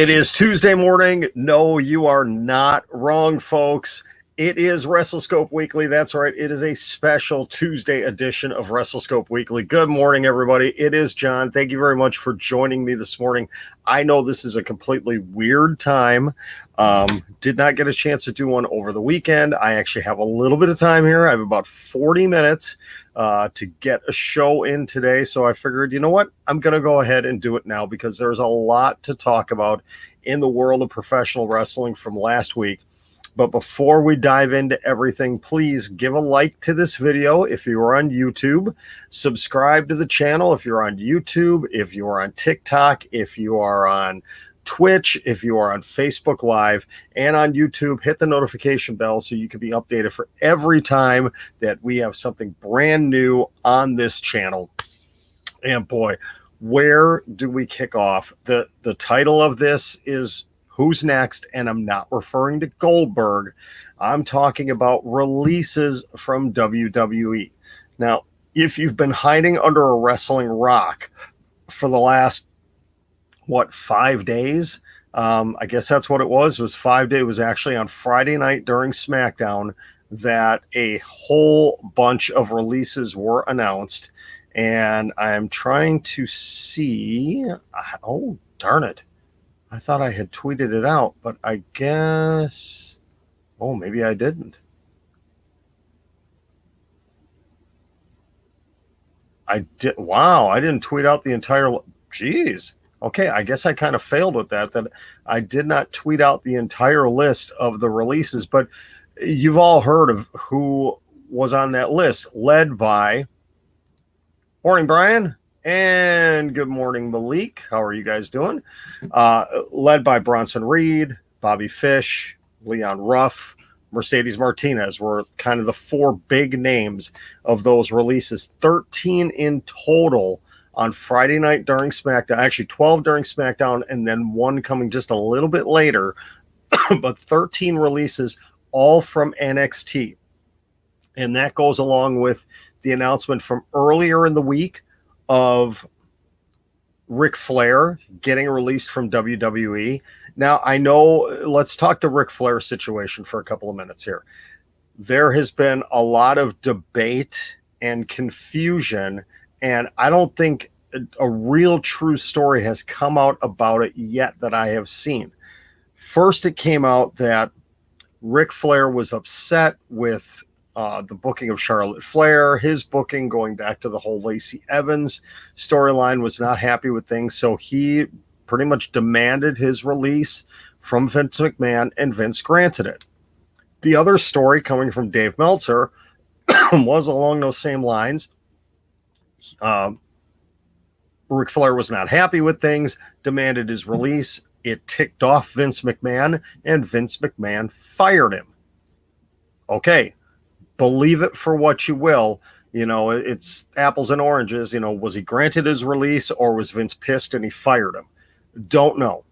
It is Tuesday morning. No, you are not wrong, folks. It is WrestleScope Weekly. That's right. It is a special Tuesday edition of WrestleScope Weekly. Good morning, everybody. It is John. Thank you very much for joining me this morning. I know this is a completely weird time. Did not get a chance to do one over the weekend. I actually have a little bit of time here. I have about 40 minutes to get a show in today. So I figured, you know what? I'm going to go ahead and do it now because there's a lot to talk about in the world of professional wrestling from last week. But before we dive into everything, please give a like to this video if you are on YouTube. Subscribe to the channel if you're on YouTube, if you are on TikTok, if you are on Twitch, if you are on Facebook Live, and on YouTube. Hit the notification bell so you can be updated for every time that we have something brand new on this channel. And boy, where do we kick off? The title of this is Who's Next? And I'm not referring to Goldberg. I'm talking about releases from WWE. Now, if you've been hiding under a wrestling rock for the last, 5 days? I guess that's what it was 5 days. It was actually on Friday night during SmackDown that a whole bunch of releases were announced. And I'm trying to see. Oh, darn it. I thought I had tweeted it out, but I guess, maybe I didn't. I did. Wow, I didn't tweet out the entire. Geez. Okay, I guess I kind of failed with that I did not tweet out the entire list of the releases, but you've all heard of who was on that list, led by. Morning, Brian. And good morning, Malik. How are you guys doing? Led by Bronson Reed, Bobby Fish, Leon Ruff, Mercedes Martinez were kind of the four big names of those releases. 13 in total on Friday night during SmackDown. Actually, 12 during SmackDown and then one coming just a little bit later. But 13 releases, all from NXT. And that goes along with the announcement from earlier in the week of Ric Flair getting released from WWE. Now, I know, let's talk the Ric Flair situation for a couple of minutes here. There has been a lot of debate and confusion, and I don't think a real true story has come out about it yet that I have seen. First, it came out that Ric Flair was upset with the booking of Charlotte Flair, his booking going back to the whole Lacey Evans storyline, was not happy with things. So he pretty much demanded his release from Vince McMahon, and Vince granted it. The other story coming from Dave Meltzer was along those same lines. Ric Flair was not happy with things, demanded his release. It ticked off Vince McMahon, and Vince McMahon fired him. Okay. Believe it for what you will. It's apples and oranges. Was he granted his release or was Vince pissed and he fired him? Don't know.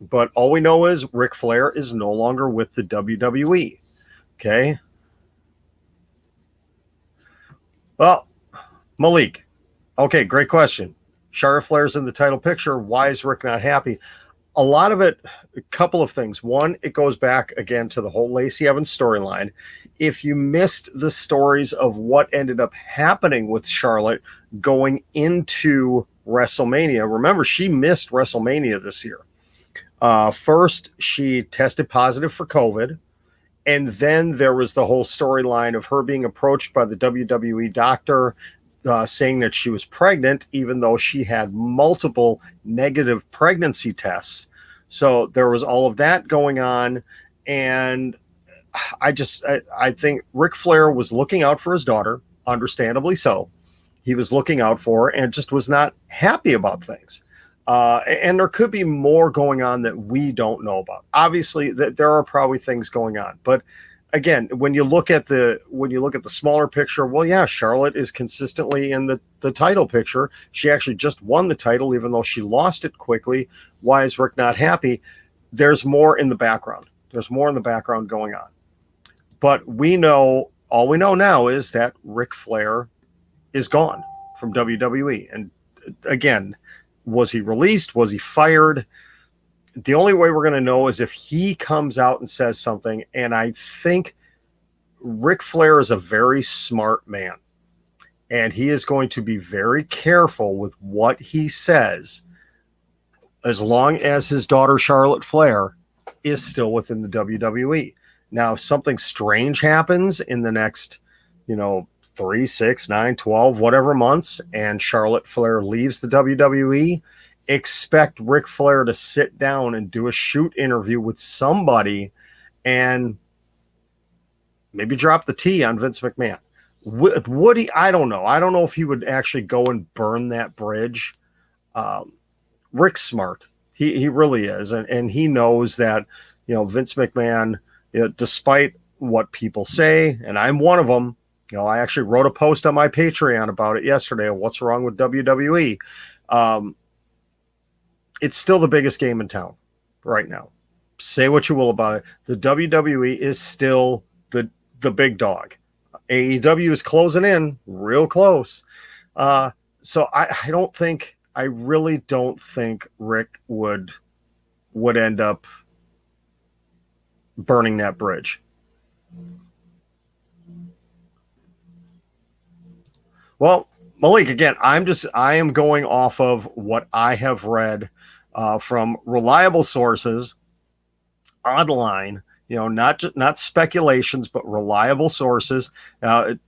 But all we know is Ric Flair is no longer with the WWE. Okay. Well, Malik. Okay, great question. Charlotte Flair's in the title picture. Why is Rick not happy? A lot of it, a couple of things. One, it goes back again to the whole Lacey Evans storyline. If you missed the stories of what ended up happening with Charlotte going into WrestleMania, remember, she missed WrestleMania this year. First, she tested positive for COVID. And then there was the whole storyline of her being approached by the WWE doctor saying that she was pregnant, even though she had multiple negative pregnancy tests. So there was all of that going on. And I think Ric Flair was looking out for his daughter, understandably so. He was looking out for her and just was not happy about things. And there could be more going on that we don't know about. Obviously, there are probably things going on. But again, when you look at the smaller picture, well, yeah, Charlotte is consistently in the title picture. She actually just won the title, even though she lost it quickly. Why is Rick not happy? There's more in the background. There's more in the background going on. But all we know now is that Ric Flair is gone from WWE. And again, was he released? Was he fired? the only way we're going to know is if he comes out and says something. And I think Ric Flair is a very smart man, and he is going to be very careful with what he says, as long as his daughter Charlotte Flair is still within the WWE. Now, if something strange happens in the next, 3, 6, 9, 12, whatever months, and Charlotte Flair leaves the WWE, expect Ric Flair to sit down and do a shoot interview with somebody and maybe drop the T on Vince McMahon. Would he? I don't know. I don't know if he would actually go and burn that bridge. Rick's smart. He really is. And he knows that, Vince McMahon, despite what people say, and I'm one of them, I actually wrote a post on my Patreon about it yesterday. What's wrong with WWE? It's still the biggest game in town right now. Say what you will about it. The WWE is still the big dog. AEW is closing in real close. So I really don't think Rick would end up burning that bridge. Well, Malik, again, I am going off of what I have read from reliable sources online, not speculations, but reliable sources.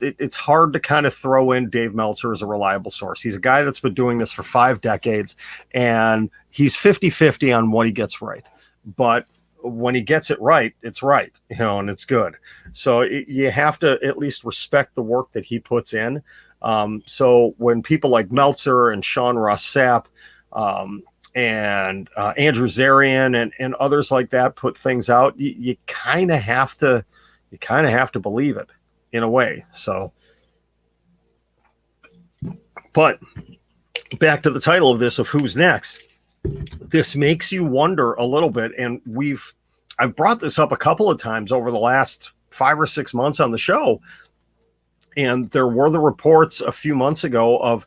It's hard to kind of throw in Dave Meltzer as a reliable source. He's a guy that's been doing this for 5 decades, and he's 50-50 on what he gets right. But when he gets it right, it's right, and it's good. So you have to at least respect the work that he puts in. So when people like Meltzer and Sean Ross Sapp, and Andrew Zarian and others like that put things out, you kind of have to believe it in a way. So, but back to the title of this, of who's next. This makes you wonder a little bit, and I've brought this up a couple of times over the last 5 or 6 months on the show, and there were the reports a few months ago of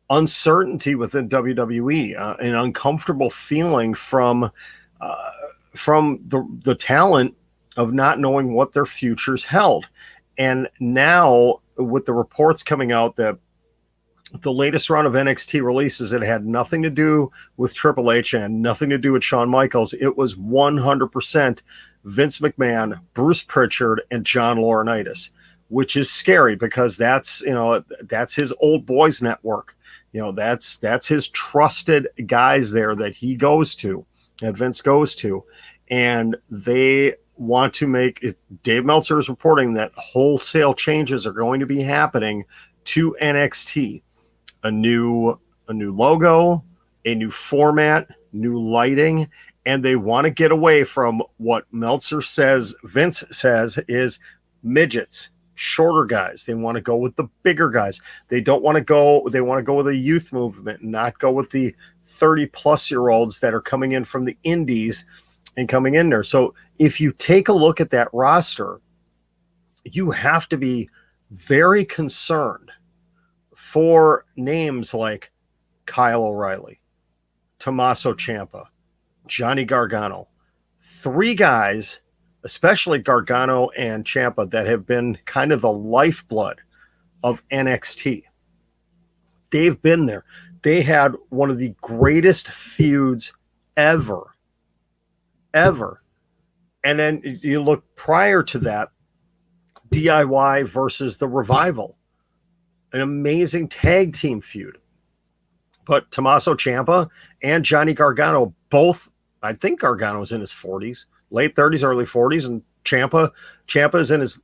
uncertainty within WWE, an uncomfortable feeling from the talent of not knowing what their futures held. And now with the reports coming out that the latest round of NXT releases, it had nothing to do with Triple H and nothing to do with Shawn Michaels. It was 100% Vince McMahon, Bruce Pritchard, and John Laurinaitis, which is scary because that's his old boys network. That's his trusted guys there that he goes to, that Vince goes to. And they want to make it. Dave Meltzer is reporting that wholesale changes are going to be happening to NXT. A new logo, a new format, new lighting, and they want to get away from what Meltzer says, Vince says, is midgets. Shorter guys. They want to go with the bigger guys. They want to go with a youth movement and not go with the 30-plus-year-olds that are coming in from the indies and coming in there. So if you take a look at that roster, you have to be very concerned for names like Kyle O'Reilly, Tommaso Ciampa, Johnny Gargano. 3 guys, especially Gargano and Ciampa, that have been kind of the lifeblood of NXT. They've been there. They had one of the greatest feuds ever. And then you look prior to that, DIY versus the Revival, an amazing tag team feud. But Tommaso Ciampa and Johnny Gargano, both, I think Gargano's in his 40s. Late 30s, early 40s, and Ciampa is in his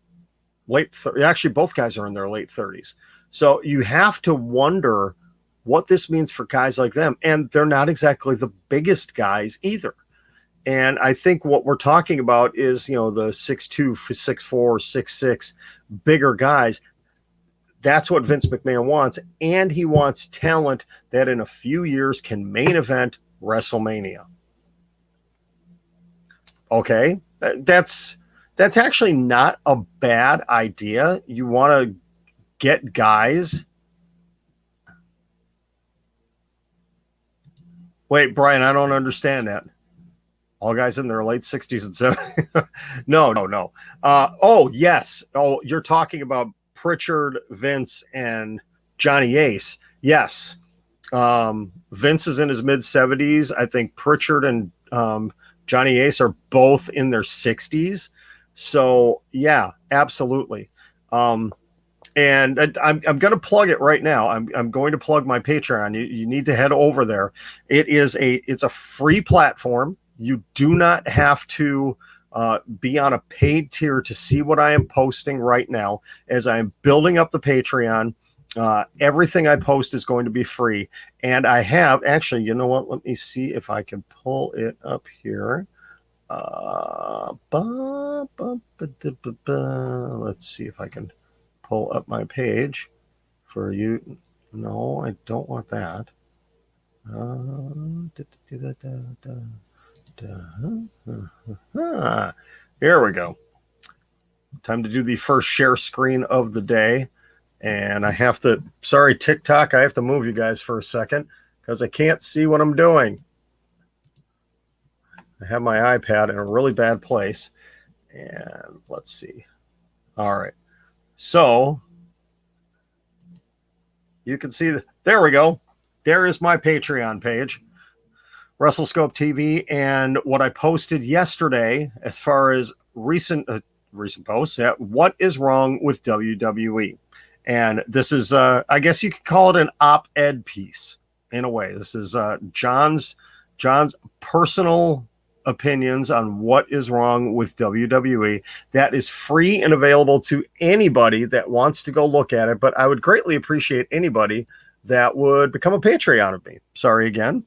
late. Actually, both guys are in their late 30s. So you have to wonder what this means for guys like them, and they're not exactly the biggest guys either. And I think what we're talking about is, the 6'2", 6'4", 6'6", bigger guys. That's what Vince McMahon wants, and he wants talent that in a few years can main event WrestleMania. Okay, that's actually not a bad idea. You want to get guys. Wait, Brian, I don't understand that. all guys in their late 60s and 70s. No. Oh, yes. Oh, you're talking about Pritchard, Vince, and Johnny Ace. Yes. Vince is in his mid 70s. I think Pritchard and Johnny Ace are both in their 60s. So yeah, absolutely. And I'm going to plug it right now. I'm going to plug my Patreon. You need to head over there. It's a free platform. You do not have to be on a paid tier to see what I am posting right now. As I am building up the Patreon, everything I post is going to be free. And I have actually, you know what? Let me see if I can pull it up here. Let's see if I can pull up my page for you. No, I don't want that. Here we go. Time to do the first share screen of the day. And I have to, sorry, TikTok, I have to move you guys for a second because I can't see what I'm doing. I have my iPad in a really bad place. And let's see. All right. So you can see there we go. There is my Patreon page, WrestleScope TV, and what I posted yesterday as far as recent posts. What is wrong with WWE? And this is, I guess you could call it an op-ed piece in a way. This is John's personal opinions on what is wrong with WWE. That is free and available to anybody that wants to go look at it, but I would greatly appreciate anybody that would become a Patreon of me. Sorry again.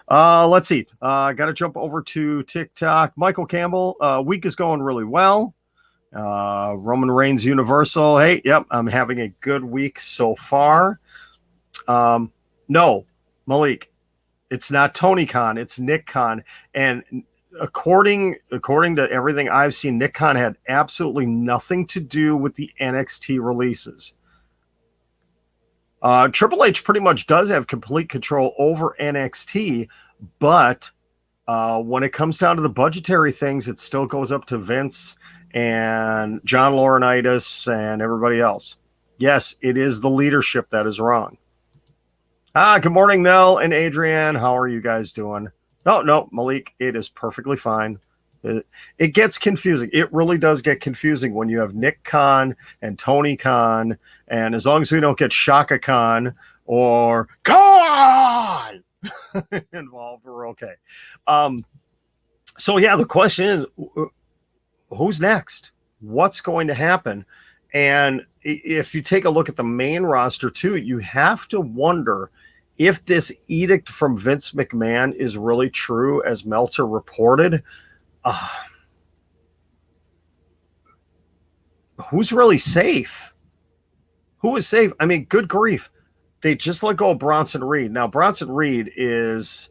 Let's see. I got to jump over to TikTok. Michael Campbell, week is going really well. Roman Reigns Universal. Hey, yep, I'm having a good week so far. No, Malik, it's not Tony Khan, it's Nick Khan. And according to everything I've seen, Nick Khan had absolutely nothing to do with the NXT releases. Triple H pretty much does have complete control over NXT, but when it comes down to the budgetary things, it still goes up to Vince and John Laurinaitis and everybody else. Yes, it is the leadership that is wrong. Good morning, Mel and Adrienne. How are you guys doing? No, Malik, it is perfectly fine. It gets confusing. It really does get confusing when you have Nick Khan and Tony Khan, and as long as we don't get Shaka Khan or Khan involved, we're okay. So yeah, the question is, who's next? What's going to happen? And if you take a look at the main roster too, you have to wonder if this edict from Vince McMahon is really true, as Meltzer reported. Who's really safe? Who is safe? I mean, good grief. They just let go of Bronson Reed. Now, Bronson Reed is,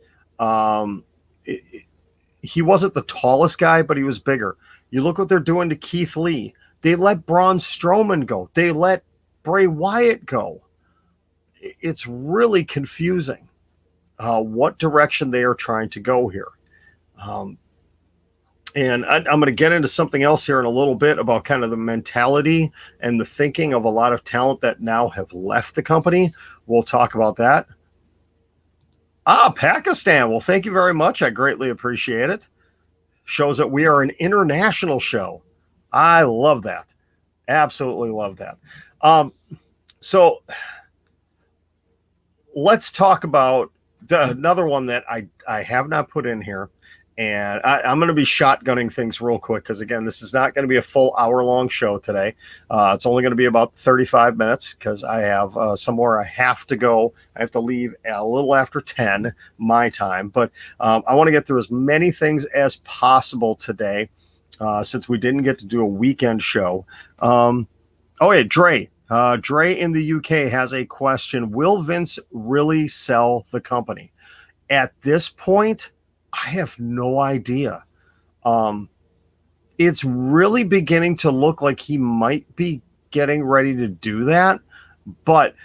he wasn't the tallest guy, but he was bigger. You look what they're doing to Keith Lee. They let Braun Strowman go. They let Bray Wyatt go. It's really confusing what direction they are trying to go here. And I'm going to get into something else here in a little bit about kind of the mentality and the thinking of a lot of talent that now have left the company. We'll talk about that. Pakistan. Well, thank you very much. I greatly appreciate it. Shows that we are an international show. I love that. Absolutely love that. So let's talk about another one that I have not put in here. And I'm going to be shotgunning things real quick because, again, this is not going to be a full hour-long show today. It's only going to be about 35 minutes because I have somewhere I have to go. I have to leave a little after 10 my time. But I want to get through as many things as possible today since we didn't get to do a weekend show. Dre. Dre in the UK has a question. Will Vince really sell the company? At this point, I have no idea. It's really beginning to look like he might be getting ready to do that, but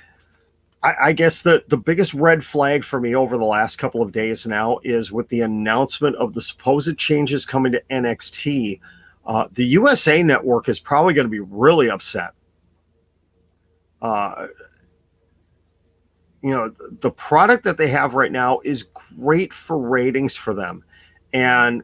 I guess the biggest red flag for me over the last couple of days now is with the announcement of the supposed changes coming to NXT. The USA Network is probably going to be really upset. The product that they have right now is great for ratings for them. And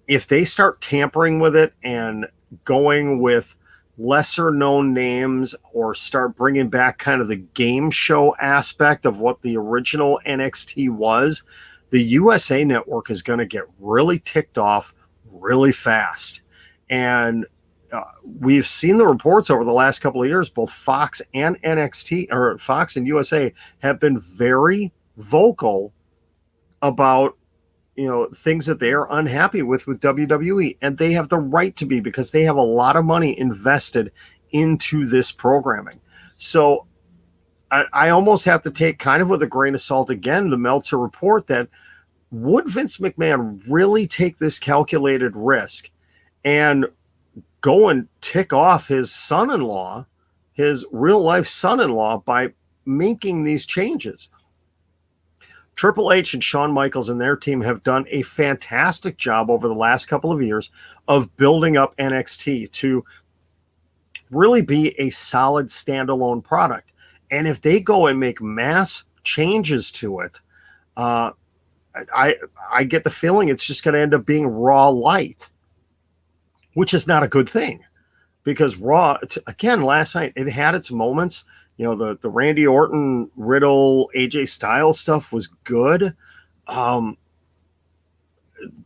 if they start tampering with it and going with lesser known names or start bringing back kind of the game show aspect of what the original NXT was, the USA Network is going to get really ticked off really fast. And we've seen the reports over the last couple of years, both Fox and NXT, or Fox and USA, have been very vocal about things that they are unhappy with WWE, and they have the right to be, because they have a lot of money invested into this programming. So I almost have to take kind of with a grain of salt again the Meltzer report that would Vince McMahon really take this calculated risk and go and tick off his son-in-law, his real life son-in-law, by making these changes? Triple H and Shawn Michaels and their team have done a fantastic job over the last couple of years of building up NXT to really be a solid standalone product. And if they go and make mass changes to it, I get the feeling it's just going to end up being Raw light, which is not a good thing, because Raw, again, last night, it had its moments. The Randy Orton, Riddle, AJ Styles stuff was good.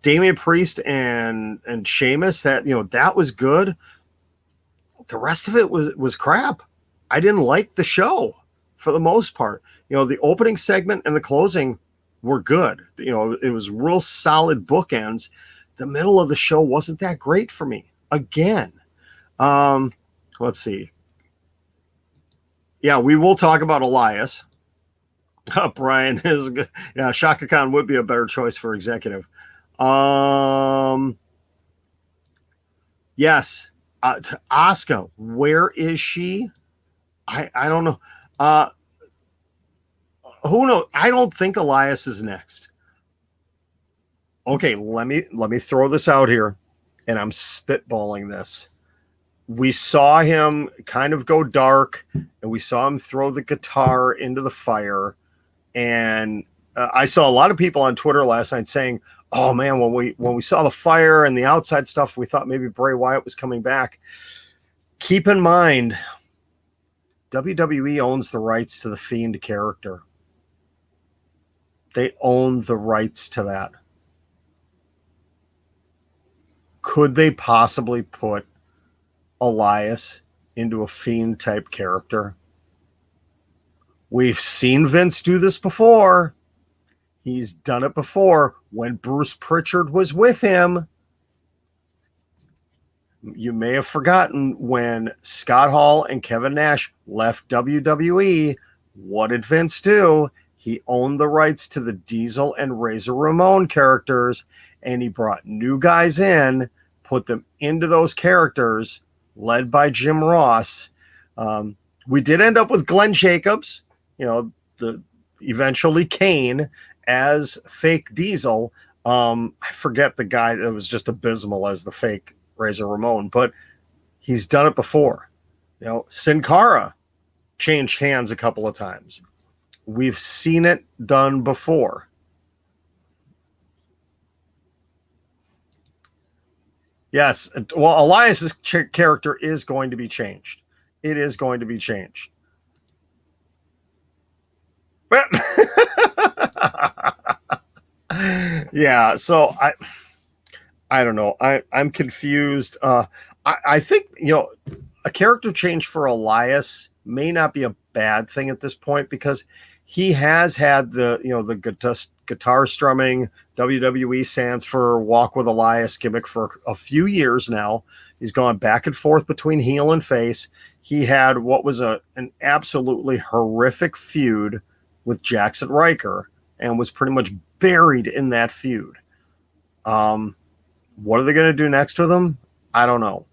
Damian Priest and Sheamus, that was good. The rest of it was crap. I didn't like the show for the most part. The opening segment and the closing were good. It was real solid bookends. The middle of the show wasn't that great for me. Again, let's see. Yeah, we will talk about Elias. Brian is good. Yeah, Shaka Khan would be a better choice for executive. Yes. Asuka, where is she? I don't know. Who knows? I don't think Elias is next. Okay, let me throw this out here, and I'm spitballing this. We saw him kind of go dark, and we saw him throw the guitar into the fire. And I saw a lot of people on Twitter last night saying, "Oh man, when we saw the fire and the outside stuff, we thought maybe Bray Wyatt was coming back." Keep in mind, WWE owns the rights to the Fiend character. They own the rights to that. Could they possibly put Elias into a Fiend type character? We've seen Vince do this before. He's done it before when Bruce Pritchard was with him. You may have forgotten when Scott Hall and Kevin Nash left WWE. What did Vince do? He owned the rights to the Diesel and Razor Ramon characters, and he brought new guys in, put them into those characters, led by Jim Ross. We did end up with Glenn Jacobs, eventually Kane, as fake Diesel. I forget the guy that was just abysmal as the fake Razor Ramon, but he's done it before. Sin Cara changed hands a couple of times. We've seen it done before. Yes. Well, Elias's character is going to be changed. It is going to be changed. Yeah. So I don't know. I'm confused. I think, a character change for Elias may not be a bad thing at this point, because he has had the guitar strumming WWE stands for Walk with Elias gimmick for a few years now. He's gone back and forth between heel and face. He had what was an absolutely horrific feud with Jackson Riker and was pretty much buried in that feud. What are they going to do next with him? I don't know.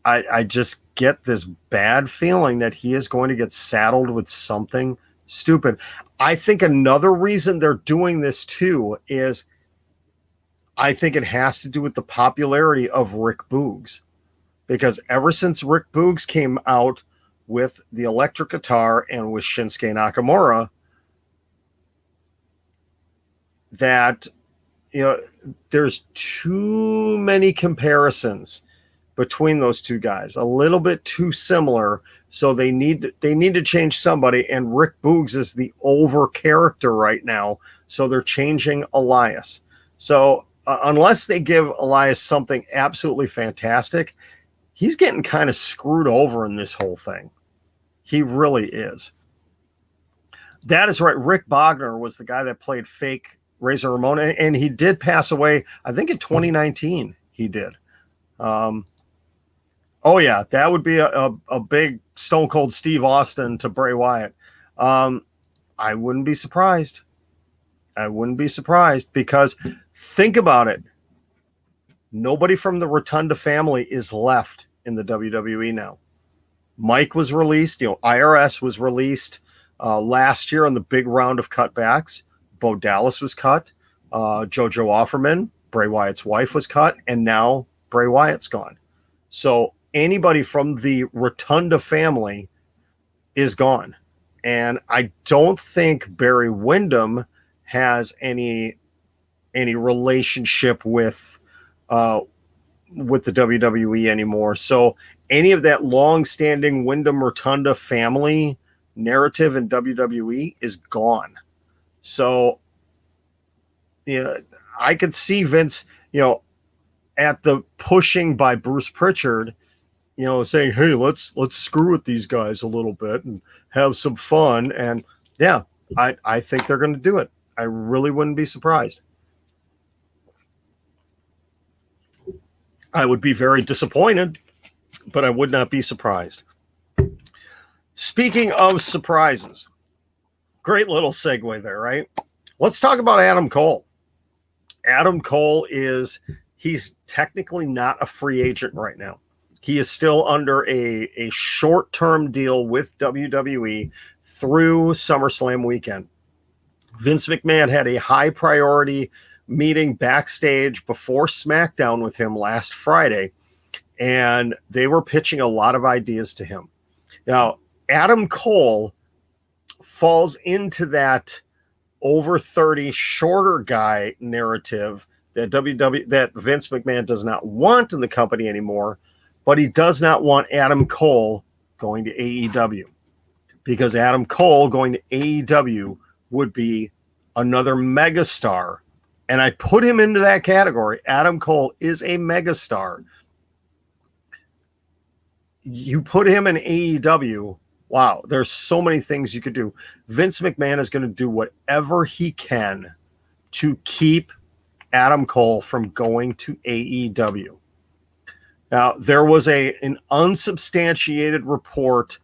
I just get this bad feeling that he is going to get saddled with something Stupid. I think another reason they're doing this too is I think it has to do with the popularity of Rick Boogs. Because ever since Rick Boogs came out with the electric guitar and with Shinsuke Nakamura, that, there's too many comparisons between those two guys, a little bit too similar. So they need to change somebody, and Rick Boogs is the over character right now. So they're changing Elias. So unless they give Elias something absolutely fantastic, he's getting kind of screwed over in this whole thing. He really is. That is right. Rick Bogner was the guy that played fake Razor Ramon, and he did pass away, I think in 2019 he did. Oh yeah, that would be a big Stone Cold Steve Austin to Bray Wyatt. I wouldn't be surprised. I wouldn't be surprised, because think about it. Nobody from the Rotunda family is left in the WWE now. Mike was released. IRS was released last year on the big round of cutbacks. Bo Dallas was cut. JoJo Offerman, Bray Wyatt's wife, was cut. And now Bray Wyatt's gone. So anybody from the Rotunda family is gone. And I don't think Barry Windham has any relationship with the WWE anymore. So any of that long-standing Windham Rotunda family narrative in WWE is gone. So I could see Vince, at the pushing by Bruce Pritchard, saying, hey, let's screw with these guys a little bit and have some fun. And yeah, I think they're going to do it. I really wouldn't be surprised. I would be very disappointed, but I would not be surprised. Speaking of surprises, great little segue there, right? Let's talk about Adam Cole. Adam Cole he's technically not a free agent right now. He is still under a short-term deal with WWE through SummerSlam weekend. Vince McMahon had a high priority meeting backstage before SmackDown with him last Friday, and they were pitching a lot of ideas to him. Now, Adam Cole falls into that over 30 shorter guy narrative that that Vince McMahon does not want in the company anymore, but he does not want Adam Cole going to AEW, because Adam Cole going to AEW would be another megastar. And I put him into that category. Adam Cole is a megastar. You put him in AEW, wow, there's so many things you could do. Vince McMahon is going to do whatever he can to keep Adam Cole from going to AEW. Now, there was an unsubstantiated report.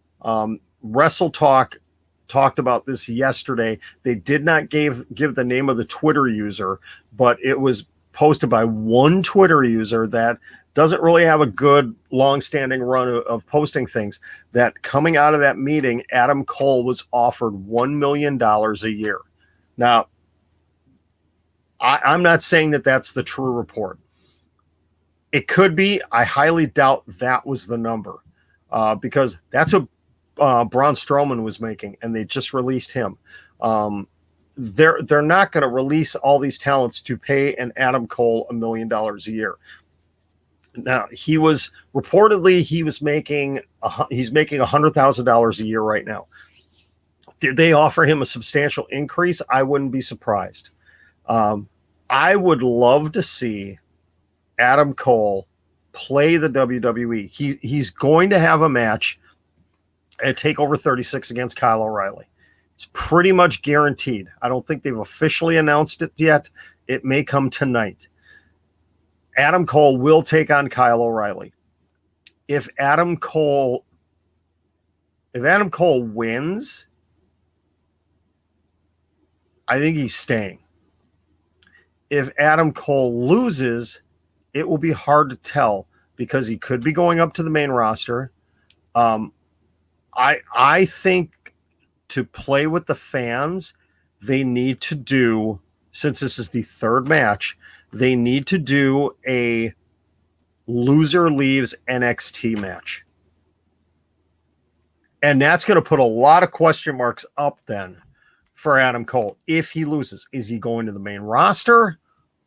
Wrestle Talk talked about this yesterday. They did not give the name of the Twitter user, but it was posted by one Twitter user that doesn't really have a good long-standing run of posting things, that coming out of that meeting, Adam Cole was offered $1 million a year. Now, I'm not saying that that's the true report. It could be. I highly doubt that was the number, because that's what Braun Strowman was making, and they just released him. They're not going to release all these talents to pay an Adam Cole $1 million a year. Now, he's making $100,000 a year right now. Did they offer him a substantial increase? I wouldn't be surprised. I would love to see Adam Cole play the WWE. He's going to have a match at TakeOver 36 against Kyle O'Reilly. It's pretty much guaranteed. I don't think they've officially announced it yet. It may come tonight. Adam Cole will take on Kyle O'Reilly. If Adam Cole wins, I think he's staying. If Adam Cole loses, it will be hard to tell, because he could be going up to the main roster. I think to play with the fans, they need to do, since this is the third match, they need to do a loser leaves NXT match. And that's going to put a lot of question marks up then for Adam Cole. If he loses, is he going to the main roster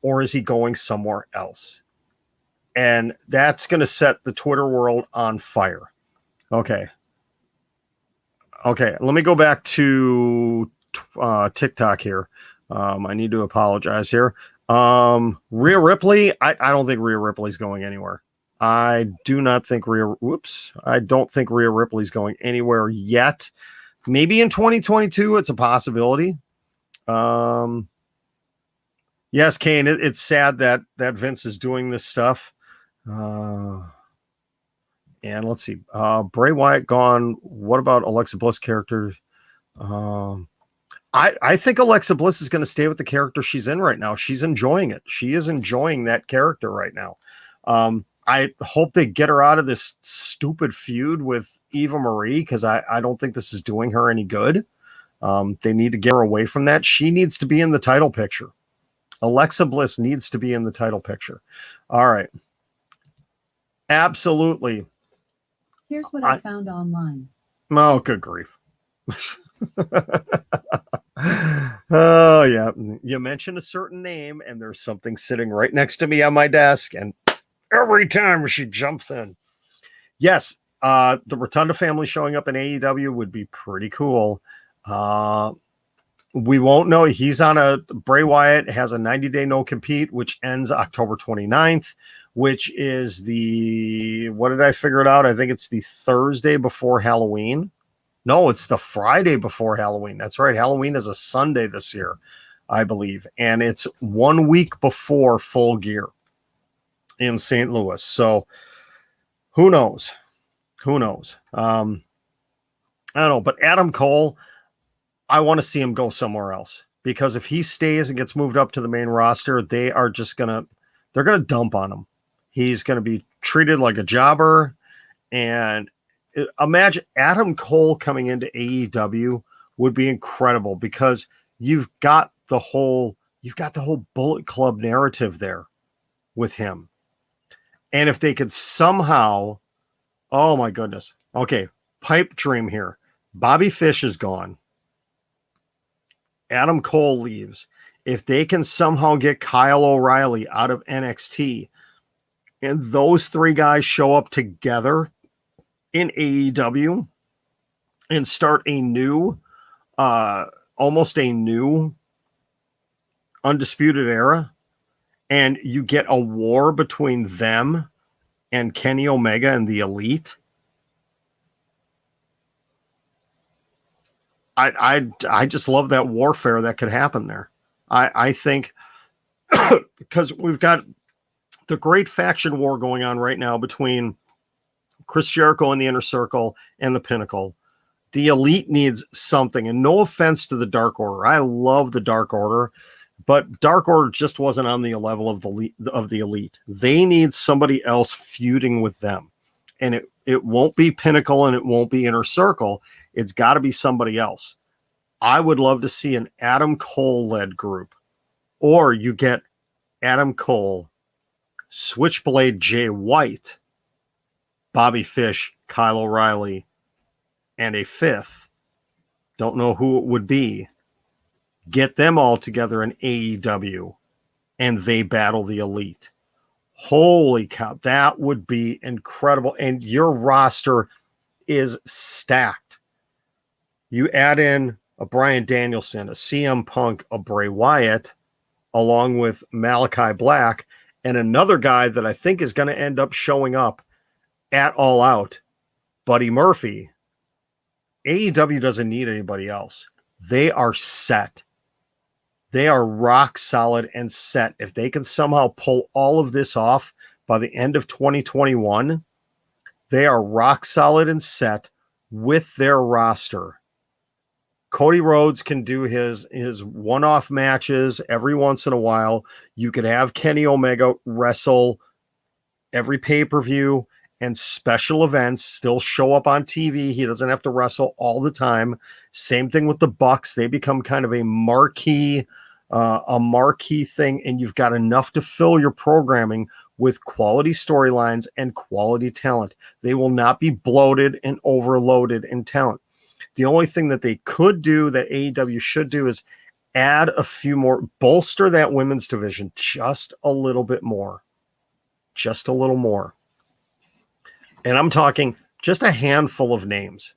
or is he going somewhere else? And that's going to set the Twitter world on fire. Okay, let me go back to TikTok here. I need to apologize here. Rhea Ripley, I don't think Rhea Ripley's going anywhere. I don't think Rhea Ripley's going anywhere yet. Maybe in 2022, it's a possibility. Yes, Kane, it's sad that Vince is doing this stuff. And let's see. Bray Wyatt gone. What about Alexa Bliss character? I think Alexa Bliss is going to stay with the character she's in right now. She's enjoying it. She is enjoying that character right now. I hope they get her out of this stupid feud with Eva Marie, because I don't think this is doing her any good. They need to get her away from that. She needs to be in the title picture. Alexa Bliss needs to be in the title picture. All right. Absolutely. Here's what I found online. Oh, good grief. Oh, yeah. You mention a certain name, and there's something sitting right next to me on my desk, and every time she jumps in. Yes, the Rotunda family showing up in AEW would be pretty cool. We won't know. Bray Wyatt has a 90-day no-compete, which ends October 29th, which is what did I figure it out? I think it's the Thursday before Halloween. No, it's the Friday before Halloween. That's right. Halloween is a Sunday this year, I believe. And it's 1 week before Full Gear in St. Louis. So who knows? I don't know. But Adam Cole, I want to see him go somewhere else, because if he stays and gets moved up to the main roster, they're going to dump on him. He's going to be treated like a jobber. And imagine Adam Cole coming into AEW would be incredible, because you've got the whole Bullet Club narrative there with him. And if they could somehow, oh my goodness. Okay. Pipe dream here. Bobby Fish is gone. Adam Cole leaves. If they can somehow get Kyle O'Reilly out of NXT and those three guys show up together in AEW and start a new, almost a new Undisputed Era, and you get a war between them and Kenny Omega and the Elite, I just love that warfare that could happen there. I think because we've got the great faction war going on right now between Chris Jericho and the Inner Circle and the Pinnacle. The Elite needs something, and no offense to the Dark Order. I love the Dark Order, but Dark Order just wasn't on the level of the Elite. They need somebody else feuding with them, and it won't be Pinnacle and it won't be Inner Circle. It's got to be somebody else. I would love to see an Adam Cole-led group, or you get Adam Cole, Switchblade Jay White, Bobby Fish, Kyle O'Reilly, and a fifth. Don't know who it would be. Get them all together in AEW, and they battle the Elite. Holy cow, that would be incredible. And your roster is stacked. You add in a Bryan Danielson, a CM Punk, a Bray Wyatt, along with Malachi Black, and another guy that I think is going to end up showing up at All Out, Buddy Murphy. AEW doesn't need anybody else. They are set. They are rock solid and set. If they can somehow pull all of this off by the end of 2021, they are rock solid and set with their roster. Cody Rhodes can do his one-off matches every once in a while. You could have Kenny Omega wrestle every pay-per-view, and special events, still show up on TV. He doesn't have to wrestle all the time. Same thing with the Bucks. They become kind of a marquee thing, and you've got enough to fill your programming with quality storylines and quality talent. They will not be bloated and overloaded in talent. The only thing that they could do, that AEW should do, is add a few more, bolster that women's division just a little bit more. Just a little more. And I'm talking just a handful of names.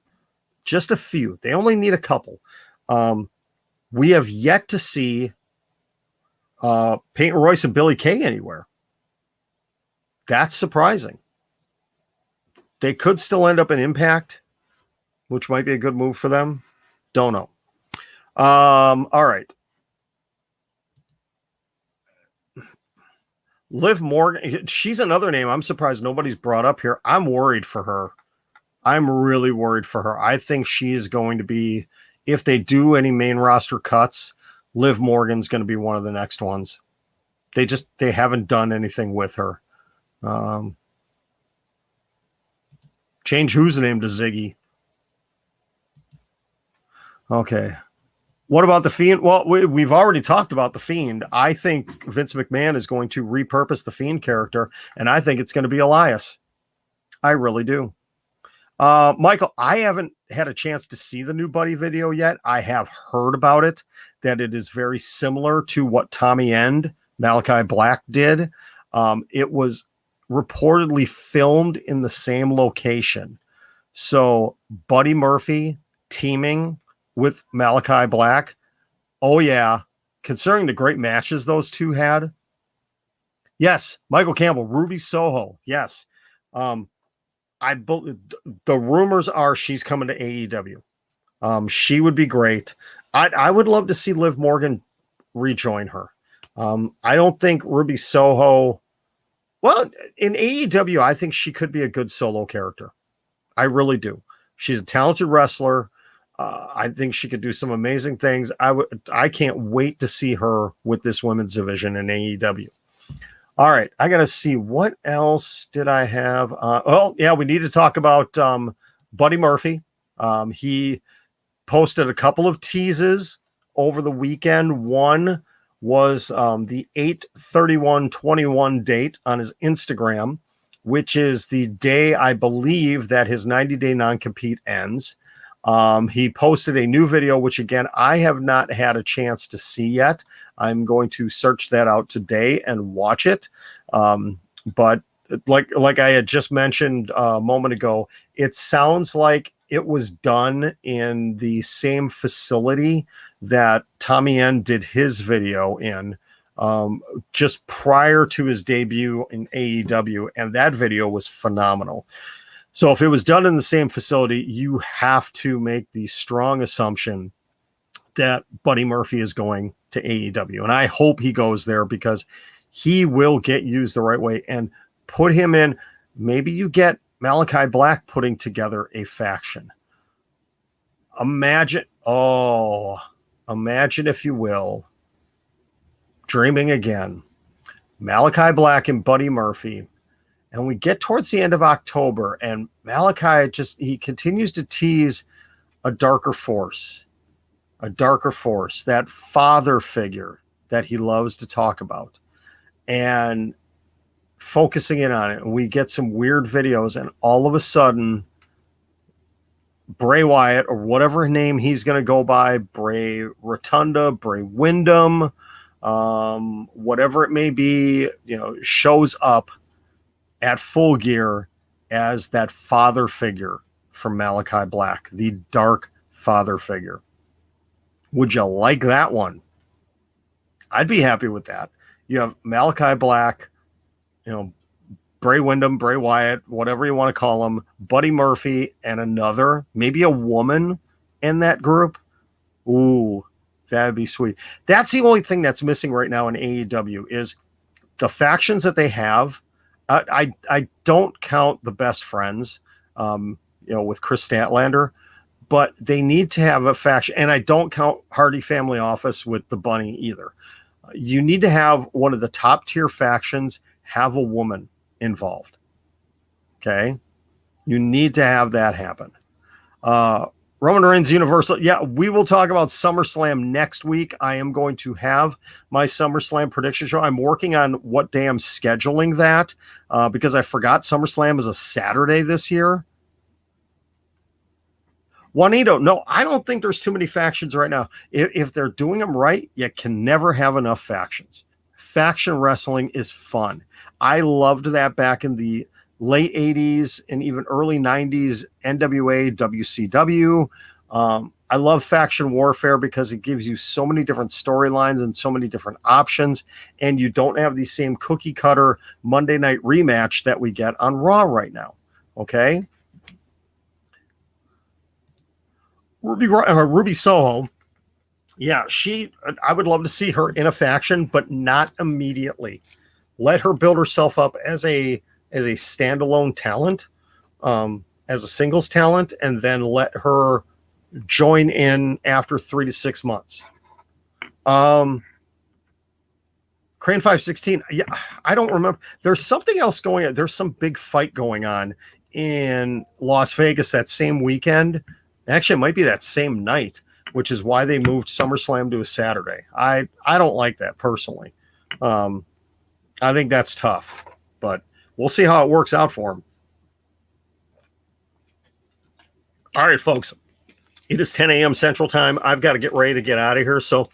Just a few. They only need a couple. We have yet to see Peyton Royce and Billie Kay anywhere. That's surprising. They could still end up in Impact, which might be a good move for them. Don't know. All right. Liv Morgan, she's another name I'm surprised nobody's brought up here. I'm worried for her. I'm really worried for her. I think she's going to be, if they do any main roster cuts, Liv Morgan's going to be one of the next ones. They haven't done anything with her. Change who's name to Ziggy. Okay. What about The Fiend? Well, we've already talked about The Fiend. I think Vince McMahon is going to repurpose the Fiend character, and I think it's going to be Elias. I really do. Michael, I haven't had a chance to see the new Buddy video yet. I have heard about it, that it is very similar to what Tommy End, Malachi Black did. It was reportedly filmed in the same location. So Buddy Murphy teaming with Malachi Black. Oh yeah. Concerning the great matches those two had. Yes. Michael Campbell, Ruby Soho. Yes. The rumors are she's coming to AEW. She would be great. I would love to see Liv Morgan rejoin her. I don't think Ruby Soho, well, in AEW, I think she could be a good solo character. I really do. She's a talented wrestler. I think she could do some amazing things. I can't wait to see her with this women's division in AEW. All right, I got to see, what else did I have? We need to talk about Buddy Murphy. He posted a couple of teases over the weekend. One was the 8/31/21 date on his Instagram, which is the day, I believe, that his 90-day non-compete ends. He posted a new video, which again, I have not had a chance to see yet. I'm going to search that out today and watch it. But like I had just mentioned a moment ago, it sounds like it was done in the same facility that Tommy N did his video in, just prior to his debut in AEW. And that video was phenomenal. So if it was done in the same facility, you have to make the strong assumption that Buddy Murphy is going to AEW. And I hope he goes there, because he will get used the right way. And put him in, maybe you get Malachi Black putting together a faction. Imagine if you will, dreaming again, Malachi Black and Buddy Murphy. And we get towards the end of October, and Malachi he continues to tease a darker force, that father figure that he loves to talk about, and focusing in on it. And we get some weird videos, and all of a sudden, Bray Wyatt, or whatever name he's going to go by, Bray Rotunda, Bray Wyndham, whatever it may be, shows up at Full Gear as that father figure from Malachi Black, the dark father figure. Would you like that one? I'd be happy with that. You have Malachi Black, Bray Wyndham, Bray Wyatt, whatever you want to call him, Buddy Murphy, and another, maybe a woman in that group. Ooh, that'd be sweet. That's the only thing that's missing right now in AEW is the factions that they have. I don't count the Best Friends, with Chris Statlander, but they need to have a faction. And I don't count Hardy Family Office with the Bunny either. You need to have one of the top tier factions have a woman involved. Okay. You need to have that happen. Roman Reigns Universal. Yeah, we will talk about SummerSlam next week. I am going to have my SummerSlam prediction show. I'm working on what day I'm scheduling that because I forgot SummerSlam is a Saturday this year. Juanito, no, I don't think there's too many factions right now. If they're doing them right, you can never have enough factions. Faction wrestling is fun. I loved that back in the late 80s and even early 90s, NWA, WCW. I love faction warfare because it gives you so many different storylines and so many different options, and you don't have the same cookie cutter Monday night rematch that we get on Raw right now. Okay? Ruby Soho, yeah, I would love to see her in a faction, but not immediately. Let her build herself up as a standalone talent, as a singles talent, and then let her join in after 3 to 6 months. Crane 516, yeah, I don't remember. There's something else going on. There's some big fight going on in Las Vegas that same weekend. Actually, it might be that same night, which is why they moved SummerSlam to a Saturday. I don't like that personally. I think that's tough, but we'll see how it works out for them. All right, folks. It is 10 a.m. Central Time. I've got to get ready to get out of here, so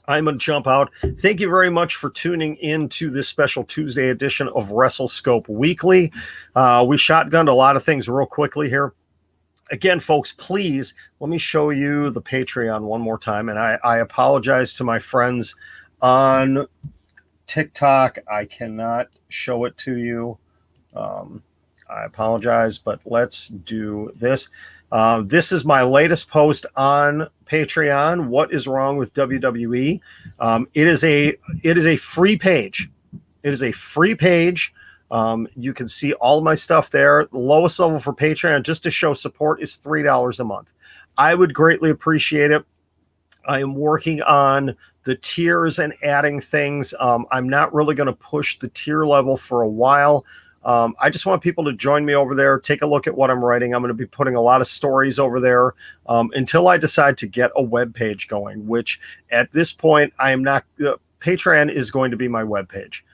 I'm going to jump out. Thank you very much for tuning in to this special Tuesday edition of WrestleScope Weekly. We shotgunned a lot of things real quickly here. Again, folks, please let me show you the Patreon one more time. And I apologize to my friends on TikTok. I cannot show it to you. I apologize, but let's do this. This is my latest post on Patreon. What is wrong with WWE? It is a free page. It is a free page. You can see all of my stuff there. The lowest level for Patreon, just to show support, is $3 a month. I would greatly appreciate it. I am working on the tiers and adding things. I'm not really going to push the tier level for a while. I just want people to join me over there. Take a look at what I'm writing. I'm going to be putting a lot of stories over there until I decide to get a web page going, which at this point, I am not. Patreon is going to be my web page.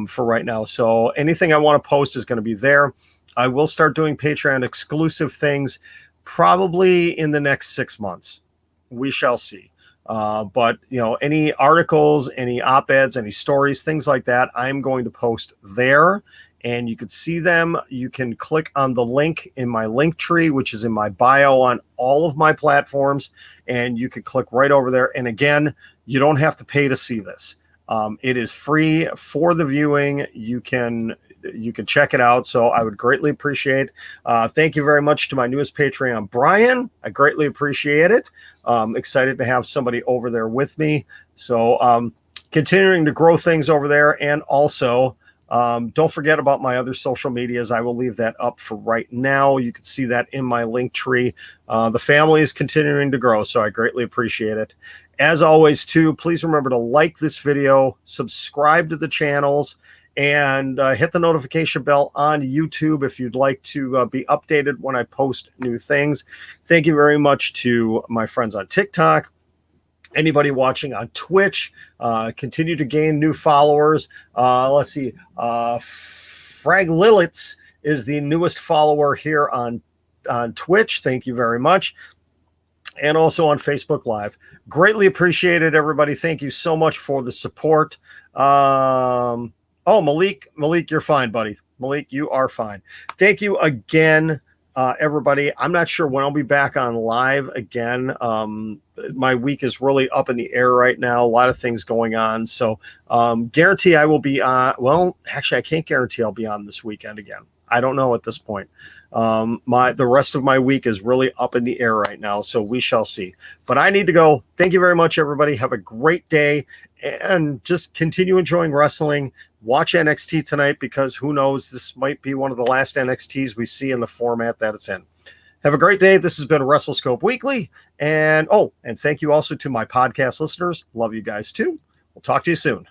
For right now. So anything I want to post is going to be there. I will start doing Patreon exclusive things probably in the next 6 months. We shall see. But any articles, any op-eds, any stories, things like that, I'm going to post there, and you can see them. You can click on the link in my link tree, which is in my bio on all of my platforms, and you can click right over there. And again, you don't have to pay to see this. It is free for the viewing. You can check it out. So I would greatly appreciate. Thank you very much to my newest Patreon, Brian. I greatly appreciate it. Excited to have somebody over there with me. So continuing to grow things over there, and also don't forget about my other social medias. I will leave that up for right now. You can see that in my link tree. The family is continuing to grow, so I greatly appreciate it. As always, too, please remember to like this video, subscribe to the channels, and hit the notification bell on YouTube if you'd like to be updated when I post new things. Thank you very much to my friends on TikTok. Anybody watching on Twitch, continue to gain new followers. Let's see. Frag Lilitz is the newest follower here on Twitch. Thank you very much. And also on Facebook Live. Greatly appreciated, everybody. Thank you so much for the support. Oh, Malik, you're fine, buddy. Malik, you are fine. Thank you again, everybody. I'm not sure when I'll be back on live again. My week is really up in the air right now. A lot of things going on. So guarantee I will be on. Well, actually, I can't guarantee I'll be on this weekend again. I don't know at this point. The rest of my week is really up in the air right now, so we shall see. But I need to go. Thank you very much, everybody. Have a great day, and just continue enjoying wrestling. Watch NXT tonight, because who knows, this might be one of the last NXTs we see in the format that it's in. Have a great day. This has been WrestleScope Weekly, and thank you also to my podcast listeners. Love you guys too. We'll talk to you soon.